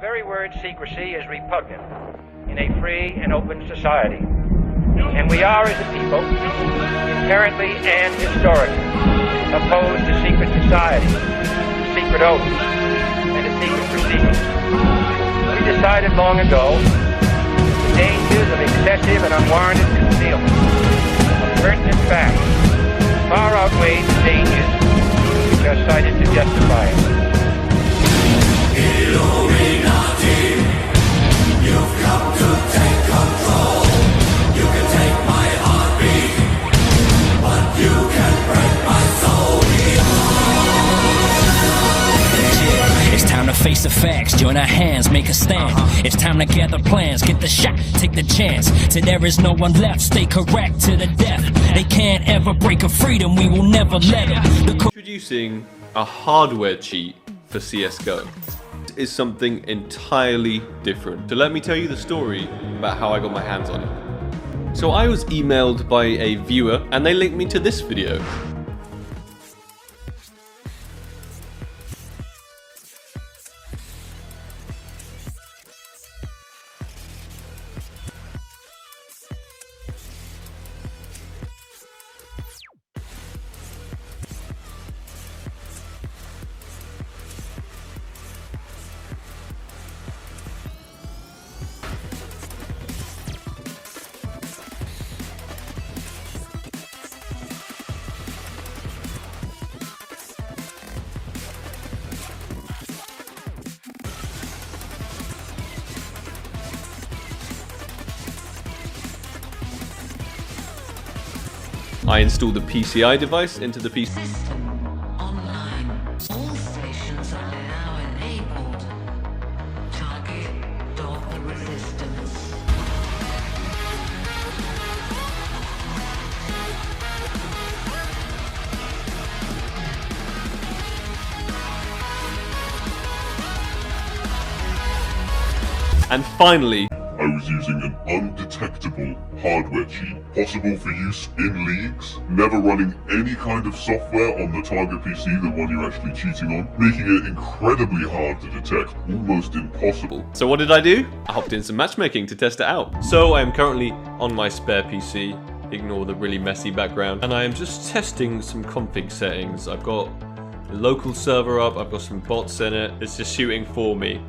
very word secrecy is repugnant in a free and open society. And we are, as a people, inherently and historically opposed to secret society, to secret oaths, and to secret proceedings. We decided long ago that the dangers of excessive and unwarranted concealment of pertinent facts far outweigh the dangers which are cited to justify it. Illuminati, you've come to take control. You can take my heartbeat, but you can break my soul. It's time to face the facts, join our hands, make a stand. It's time to gather plans, get the shot, take the chance. Till there is no one left, stay correct to the death. They can't ever break a freedom, we will never let them. Introducing a hardware cheat for CSGO is something entirely different. So let me tell you the story about how I got my hands on it. So I was emailed by a viewer and they linked me to this video. I installed the PCI device into the PC. System online. All stations are now enabled. Target dog resistance. And finally, I was using an undetectable hardware cheat, possible for use in leagues, never running any kind of software on the target PC, the one you're actually cheating on, making it incredibly hard to detect, almost impossible. so what did I do? I hopped in some matchmaking to test it out. So I am currently on my spare PC, ignore the really messy background, and I am just testing some config settings. I've got a local server up, I've got some bots in it, it's just shooting for me.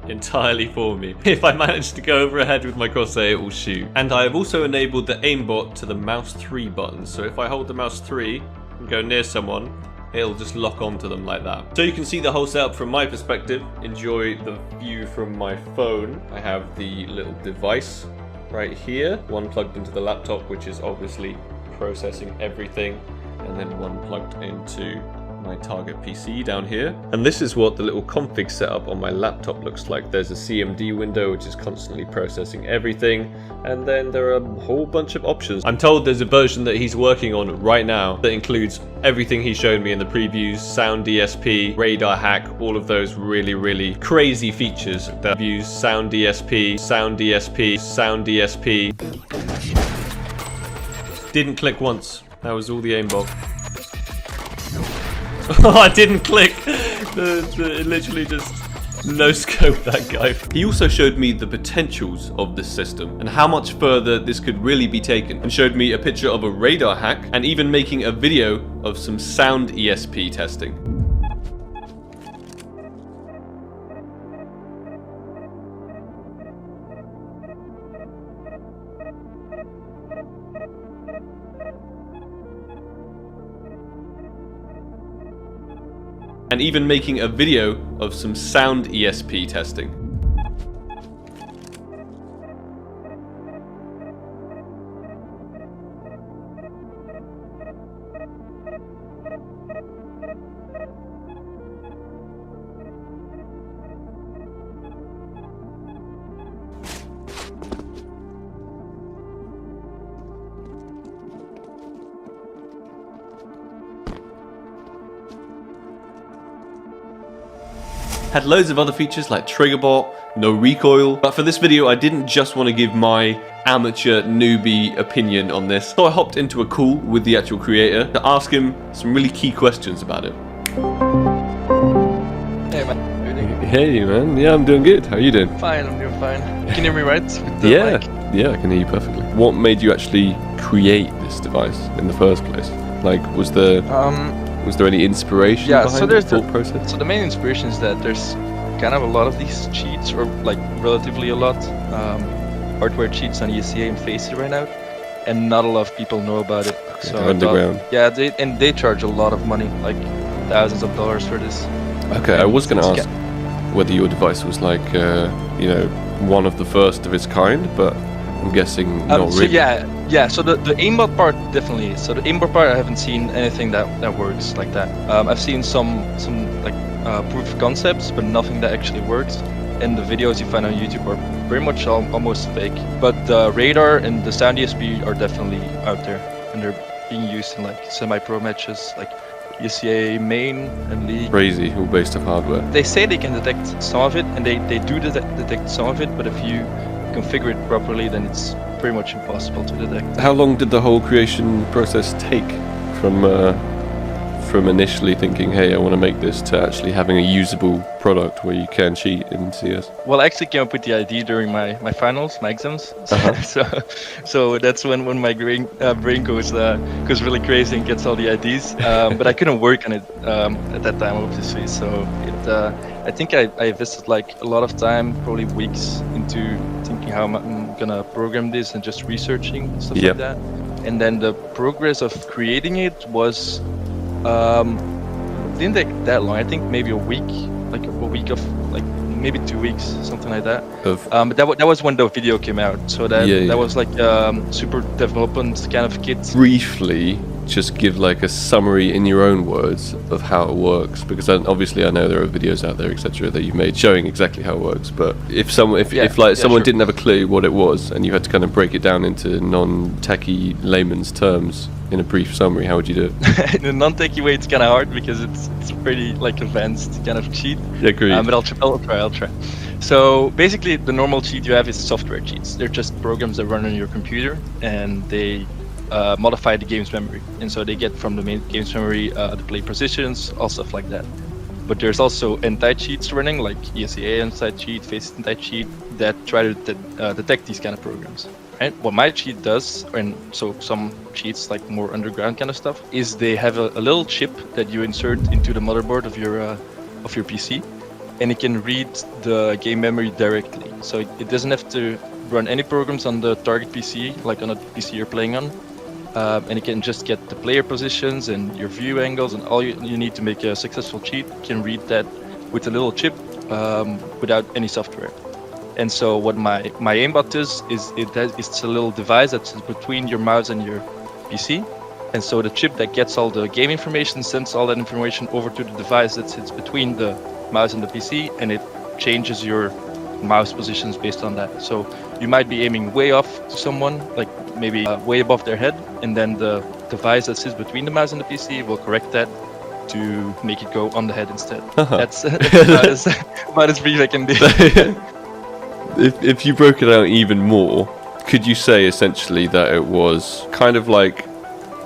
Entirely for me. If I manage to go over ahead with my crosshair, it will shoot. And I have also enabled the aimbot to the mouse 3 button. So if I hold the mouse 3 and go near someone, it'll just lock onto them like that. So you can see the whole setup from my perspective. Enjoy the view from my phone. I have the little device right here. One plugged into the laptop, which is obviously processing everything. And then one plugged into my target PC down here. And this is what the little config setup on my laptop looks like. There's a CMD window which is constantly processing everything, and then there are a whole bunch of options. I'm told there's a version that he's working on right now that includes everything he showed me in the previews, sound DSP, radar hack, all of those really crazy features that use sound DSP, sound DSP, sound DSP. Didn't click once. That was all the aimbot. Oh, I didn't click. It literally just no-scoped that guy. He also showed me the potentials of this system and how much further this could really be taken, and showed me a picture of a radar hack and even making a video of some sound ESP testing. And even making a video of some sound ESP testing. Had loads of other features like trigger bot, no recoil, but for this video I didn't just want to give my amateur newbie opinion on this, so I hopped into a call with the actual creator to ask him some really key questions about it. Hey man, Shady? Hey, man. Yeah, I'm doing good. How are you doing? Fine, I'm doing fine. You can hear me right? With the Yeah, mic? yeah, I can hear you perfectly. What made you actually create this device in the first place? Like, was there any inspiration Yeah, behind so the there's thought process? So the main inspiration is that there's kind of a lot of these cheats, or like relatively a lot, hardware cheats on ESCA and Faceit right now, and not a lot of people know about it. So they're underground. Yeah, they charge a lot of money, like thousands of dollars for this. Okay, I was going to It's ask whether your device was like, one of the first of its kind, but I'm guessing not So really. yeah. So the aimbot part definitely is. So the aimbot part, I haven't seen anything that works like that. I've seen some like proof of concepts, but nothing that actually works. And the videos you find on YouTube are pretty much almost fake. But the radar and the sound DSP are definitely out there, and they're being used in like semi-pro matches, like ESCA main and league. Crazy, all based off hardware. They say they can detect some of it, and they do detect some of it, but if you configure it properly, then it's pretty much impossible to detect. How long did the whole creation process take from initially thinking, hey, I want to make this, to actually having a usable product where you can cheat in CS? Well, I actually came up with the idea during my finals, my exams. So that's when my brain goes really crazy and gets all the ideas. But I couldn't work on it at that time, obviously. So I think I invested like a lot of time, probably weeks, into thinking how I'm gonna program this and just researching and stuff like that. And then the progress of creating it was didn't take that long. I think maybe a week of like maybe 2 weeks, something like that. But that was when the video came out. So that was like super development kind of kit. Briefly, just give like a summary in your own words of how it works, because obviously I know there are videos out there, etc., that you've made showing exactly how it works. But if someone didn't have a clue what it was, and you had to kind of break it down into non-techie layman's terms in a brief summary, how would you do it? In a non-techie way, it's kind of hard because it's pretty like advanced kind of cheat. Yeah, agreed. But I'll try. So basically, the normal cheat you have is software cheats. They're just programs that run on your computer, and they modify the game's memory. And so they get from the main game's memory the play positions, all stuff like that. But there's also anti-cheats running, like ESCA anti-cheat, Faceit anti-cheat, that try to detect these kind of programs. Right? What my cheat does, and so some cheats like more underground kind of stuff, is they have a little chip that you insert into the motherboard of your PC, and it can read the game memory directly. So it doesn't have to run any programs on the target PC, like on a PC you're playing on, and it can just get the player positions and your view angles, and all you need to make a successful cheat can read that with a little chip without any software. And so what my aimbot is it's a little device that's between your mouse and your PC. And so the chip that gets all the game information sends all that information over to the device that sits between the mouse and the PC, and it changes your mouse positions based on that. So you might be aiming way off to someone, like maybe way above their head, and then the device that sits between the mouse and the PC will correct that to make it go on the head instead. That's about as brief I can be. If you broke it out even more, could you say essentially that it was kind of like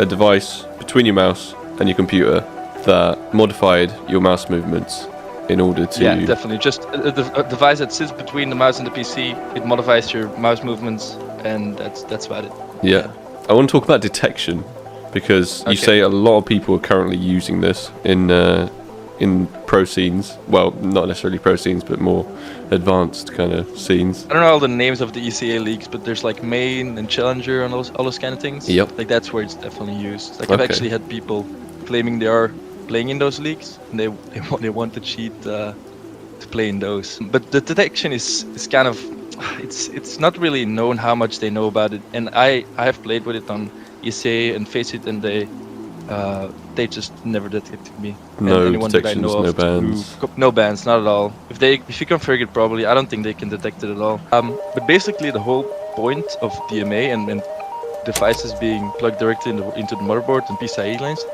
a device between your mouse and your computer that modified your mouse movements in order to... Yeah, definitely. Just a device that sits between the mouse and the PC, it modifies your mouse movements, and that's about it. Yeah. I want to talk about detection, because you say a lot of people are currently using this in pro scenes. Well, not necessarily pro scenes, but more advanced kind of scenes. I don't know all the names of the ECA leagues, but there's like main and challenger and all those kind of things. Yep. Like that's where it's definitely used. Like I've actually had people claiming they are playing in those leagues, and they want to cheat to play in those. But the detection is kind of it's not really known how much they know about it. And I have played with it on ESA and Faceit, and they just never detected me. No anyone that I detections, know no of bans. No bans, not at all. If you configure it properly, I don't think they can detect it at all. But basically, the whole point of DMA and devices being plugged directly into the motherboard and PCIe lanes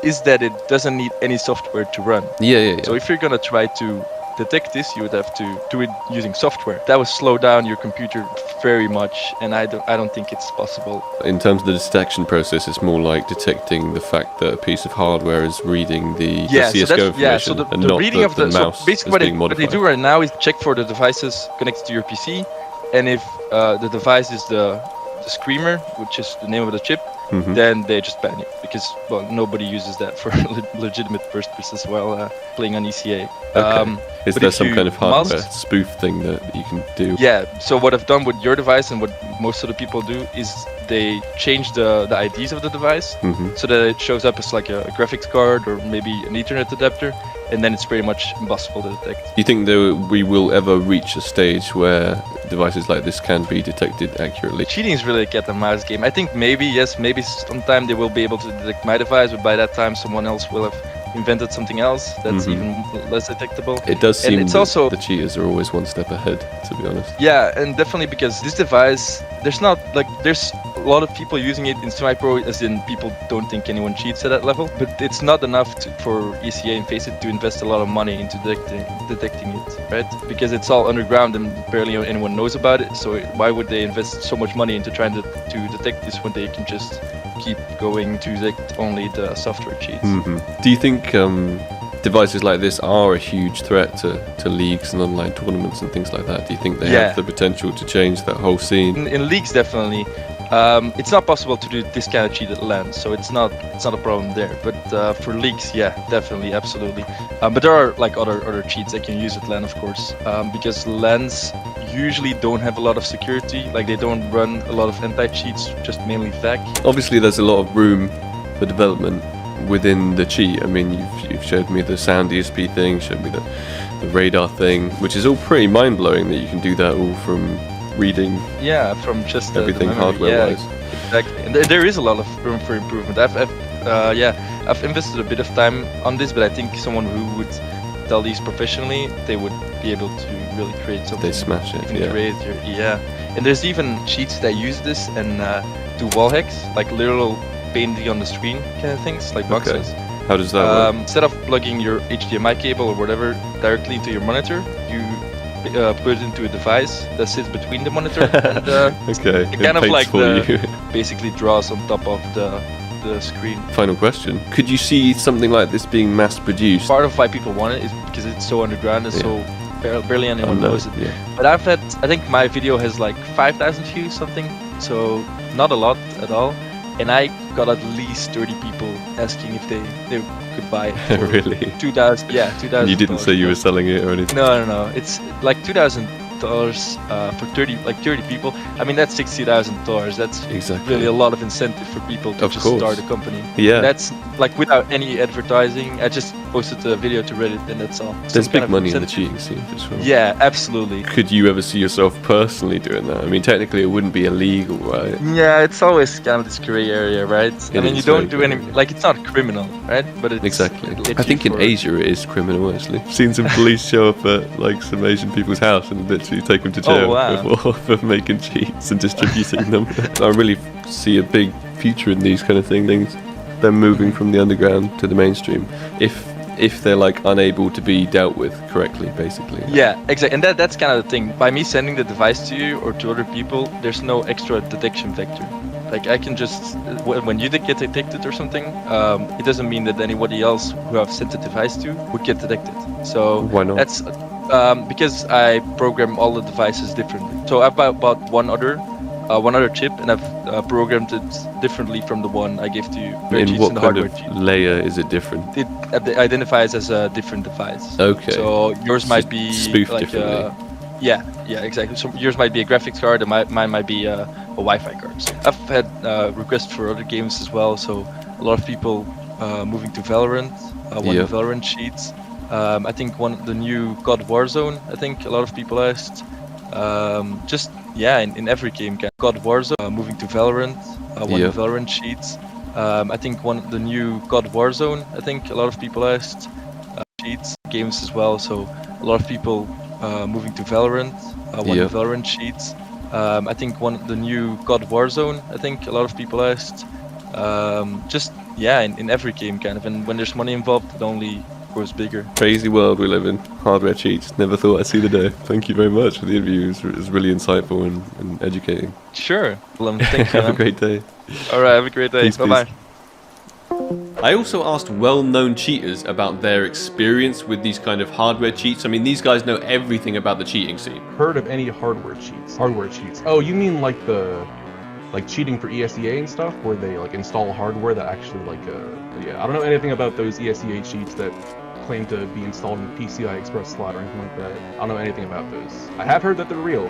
is that it doesn't need any software to run. Yeah. So if you're gonna try to detect this, you would have to do it using software. That would slow down your computer very much, and I don't think it's possible. In terms of the detection process, it's more like detecting the fact that a piece of hardware is reading the CSGO information so the and not reading of the mouse so basically is being what they modified. do right now is check for the devices connected to your PC, and if the device is the Screamer, which is the name of the chip, Mhm. then they just ban it because nobody uses that for legitimate purposes as well, playing on ECA. Okay. Is but there if some you kind of hardware must- spoof thing that you can do? Yeah, so what I've done with your device and what most of the people do is they change the IDs of the device Mhm. so that it shows up as like a graphics card or maybe an Ethernet adapter, and then it's pretty much impossible to detect. Do you think that we will ever reach a stage where devices like this can be detected accurately? Cheating is really a cat and mouse game. I think maybe sometime they will be able to detect my device, but by that time someone else will have invented something else that's Mhm. even less detectable. It does And seem it's that also- the cheaters are always one step ahead, to be honest. Yeah, and definitely because this device, there's a lot of people using it in semi-pro, as in people don't think anyone cheats at that level, but it's not enough for ECA and Faceit to invest a lot of money into detecting it, right? Because it's all underground and barely anyone knows about it, so why would they invest so much money into trying to detect this when they can just keep going to detect only the software cheats? Mhm. Do you think devices like this are a huge threat to leagues and online tournaments and things like that? Do you think they Yeah. have the potential to change that whole scene? In leagues, definitely. It's not possible to do this kind of cheat at LAN, so it's not a problem there. But for leagues, yeah, definitely, absolutely. But there are like other cheats I can use at LAN, of course, because LANs usually don't have a lot of security. Like they don't run a lot of anti-cheats, just mainly VAC. Obviously, there's a lot of room for development within the cheat. I mean, you've showed me the sound DSP thing, showed me the radar thing, which is all pretty mind-blowing that you can do that all from reading Yeah, from just the everything memory. hardware-wise. Yeah, exactly. And there is a lot of room for improvement. I've invested a bit of time on this, but I think someone who would tell these professionally, they would be able to really create something. They smash it, even yeah. crazier. Yeah. And there's even cheats that use this and do wall hacks, like literal painting on the screen kind of things, like Okay. boxes. How does that work? Instead of plugging your HDMI cable or whatever directly into your monitor, you put it into a device that sits between the monitor and Okay, it it kind of paints like for you. basically draws on top of the screen. Final question. Could you see something like this being mass-produced? Part of why people want it is because it's so underground and so barely anyone knows it. Yeah. But I think my video has like 5,000 views something, so not a lot at all. And I got at least 30 people asking if they could buy it. For Really? 2,000, yeah, 2,000. You didn't say you were selling it or anything? No. It's like $2,000 for 30 people. I mean, that's $60,000. That's Exactly. really a lot of incentive for people to Of just course. start a company. Yeah. That's like without any advertising. I just posted the video to Reddit and that's all. There's Some kind big of money in the incentive. cheating scene for sure. Yeah, absolutely. Could you ever see yourself personally doing that? I mean, technically it wouldn't be illegal, right? Yeah, it's always kind of this gray area, right? I It mean, you is don't very do any, gray. like, it's not criminal, right? But it's Exactly. it lets I you think in for- Asia it is criminal, actually. I've seen some police show up at like some Asian people's house and literally take them to jail wow. for making cheats and distributing them. I really see a big future in these kind of things. Them moving from the underground to the mainstream. If they're like unable to be dealt with correctly, basically. Yeah, exactly. And that's kind of the thing. By me sending the device to you or to other people, there's no extra detection vector. Like I can just, when you get detected or something, it doesn't mean that anybody else who I've sent the device to would get detected. So Why not? that's because I program all the devices differently. So I've bought one other chip and I've programmed it differently from the one I gave to you. Where it's In what the kind hardware of cheat. layer is it different? It identifies as a different device. Okay. So yours So might be spoofed like differently. yeah, exactly. So yours might be a graphics card, and mine might be a Wi-Fi card. So I've had requests for other games as well. So a lot of people moving to Valorant, one Yeah. of the Valorant sheets. I think the new COD Warzone. I think a lot of people asked. Just in every game, COD Warzone, moving to Valorant, one Yeah. of the Valorant sheets. I think the new COD Warzone. I think a lot of people asked sheets games as well. So a lot of people moving to Valorant, one Yeah. of the Valorant sheets. I think the new COD Warzone. I think a lot of people asked. In every game kind of, and when there's money involved, it only grows bigger. Crazy world we live in. Hardware cheats. Never thought I'd see the day. Thank you very much for the interview. It was really insightful and educating. Sure. Well, thank you. Have a great day. All right, have a great day. Peace, Bye-bye. peace. I also asked well-known cheaters about their experience with these kind of hardware cheats. I mean, these guys know everything about the cheating scene. Heard of any hardware cheats? Hardware cheats. Oh, you mean like cheating for ESEA and stuff, where they like install hardware that actually yeah. I don't know anything about those ESEA cheats that claim to be installed in the PCI Express slot or anything like that. I don't know anything about those. I have heard that they're real.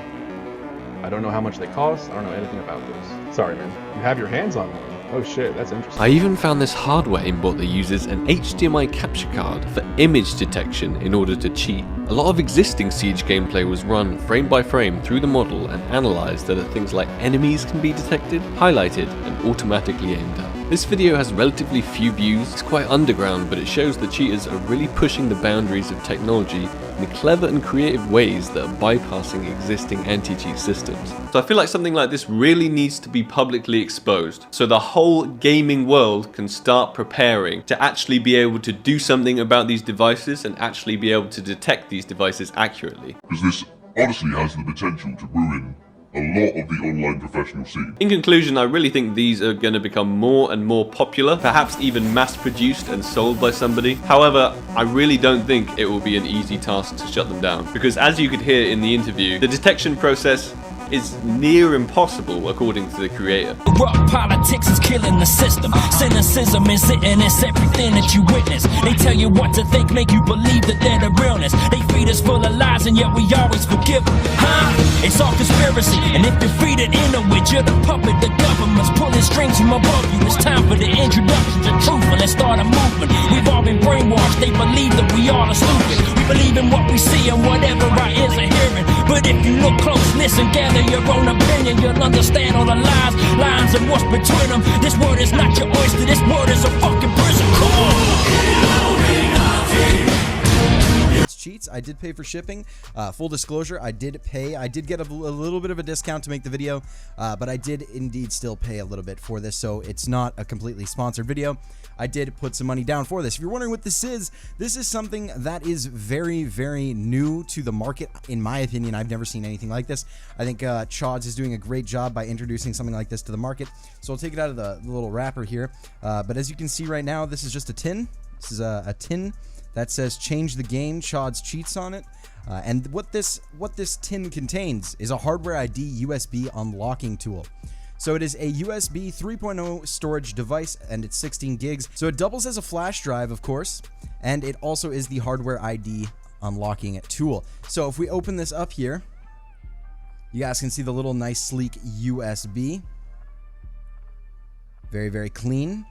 I don't know how much they cost. I don't know anything about those. Sorry, man. You have your hands on one. Oh shit, that's interesting. I even found this hardware aimbot that uses an HDMI capture card for image detection in order to cheat. A lot of existing Siege gameplay was run frame by frame through the model and analysed so that things like enemies can be detected, highlighted, and automatically aimed at. This video has relatively few views, it's quite underground, but it shows that cheaters are really pushing the boundaries of technology in clever and creative ways that are bypassing existing anti-cheat systems. So I feel like something like this really needs to be publicly exposed, so the whole gaming world can start preparing to actually be able to do something about these devices and actually be able to detect these devices accurately. Because this honestly has the potential to ruin a lot of the online professional scene. In conclusion, I really think these are going to become more and more popular, perhaps even mass-produced and sold by somebody. However, I really don't think it will be an easy task to shut them down, because as you could hear in the interview, the detection process is near impossible according to the creator. Corrupt politics is killing the system. Cynicism is it, and it's everything that you witness. They tell you what to think, make you believe that they're the realness. They feed us full of lies, and yet we always forgive them. Huh? It's all conspiracy, and if you feed it into it, you're the puppet. The government's pulling strings from above you. It's time for the introduction to truth, and let's start a movement. We've all been brainwashed. They believe that we all are stupid. We believe in what we see and whatever our ears are hearing. But if you look close, listen, gather your own opinion, you'll understand all the lies, lines and what's between them. This world is not your oyster, this world is a fucking prison. Come on! Cheats. I did pay for shipping. Full disclosure, I did get a little bit of a discount to make the video, but I did indeed still pay a little bit for this, so it's not a completely sponsored video. I did put some money down for this. If you're wondering what this is something that is very, very new to the market, in my opinion. I've never seen anything like this. I think Chods is doing a great job by introducing something like this to the market. So I'll take it out of the little wrapper here. But as you can see right now, this is just a tin. This is a tin that says "Change the Game." Chods cheats on it. And what this tin contains is a hardware ID USB unlocking tool. So it is a USB 3.0 storage device, and it's 16 gigs. So it doubles as a flash drive, of course, and it also is the hardware ID unlocking tool. So if we open this up here, you guys can see the little nice sleek USB. Very, very clean.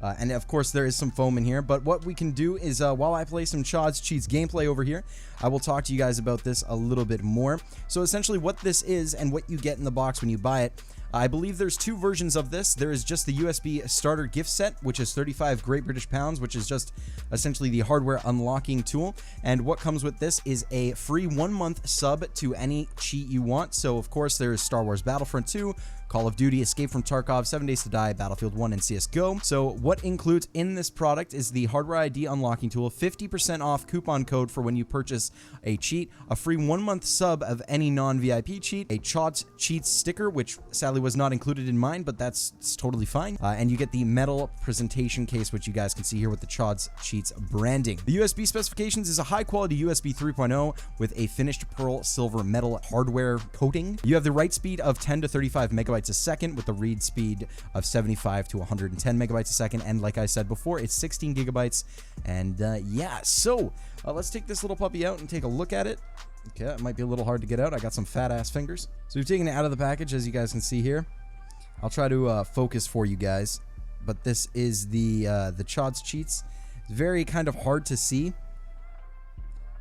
And of course there is some foam in here, but what we can do is while I play some Chods Cheats gameplay over here, I will talk to you guys about this a little bit more. So essentially what this is and what you get in the box when you buy it, I believe there's two versions of this. There is just the USB starter gift set, which is 35 Great British pounds, which is just essentially the hardware unlocking tool. And what comes with this is a free 1-month sub to any cheat you want. So of course there is Star Wars Battlefront 2, Call of Duty, Escape from Tarkov, 7 Days to Die, Battlefield 1, and CSGO. So what includes in this product is the hardware ID unlocking tool, 50% off coupon code for when you purchase a cheat, a free 1-month sub of any non-VIP cheat, a Chods Cheats sticker, which sadly was not included in mine, but it's totally fine. And you get the metal presentation case, which you guys can see here with the Chods Cheats branding. The USB specifications is a high-quality USB 3.0 with a finished pearl silver metal hardware coating. You have the write speed of 10 to 35 megabytes a second with the read speed of 75 to 110 megabytes a second, and like I said before, it's 16 gigabytes. And yeah, so let's take this little puppy out and take a look at it. Okay, it might be a little hard to get out. I got some fat ass fingers. So we've taken it out of the package, as you guys can see here. I'll try to focus for you guys, but this is the Chods Cheats. It's very kind of hard to see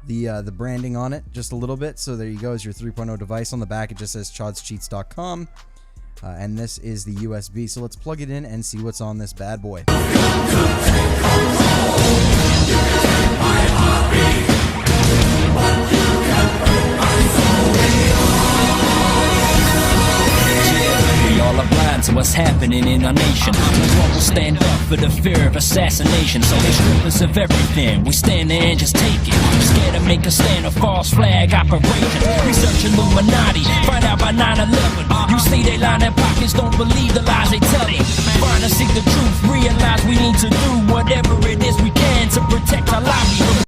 the branding on it just a little bit. So there you go, is your 3.0 device. On the back it just says chodscheats.com. And this is the USB, so let's plug it in and see what's on this bad boy. We all are blind to a what's happening in our nation. No one will stand up for the fear of assassination. So they strip us of everything. We stand there and just take it. Scared to make a stand, a false flag operation. Research Illuminati, find out by 9/11. You see they line their pockets, don't believe the lies they tell you. Find and seek the truth, realize we need to do whatever it is we can to protect our livelihood.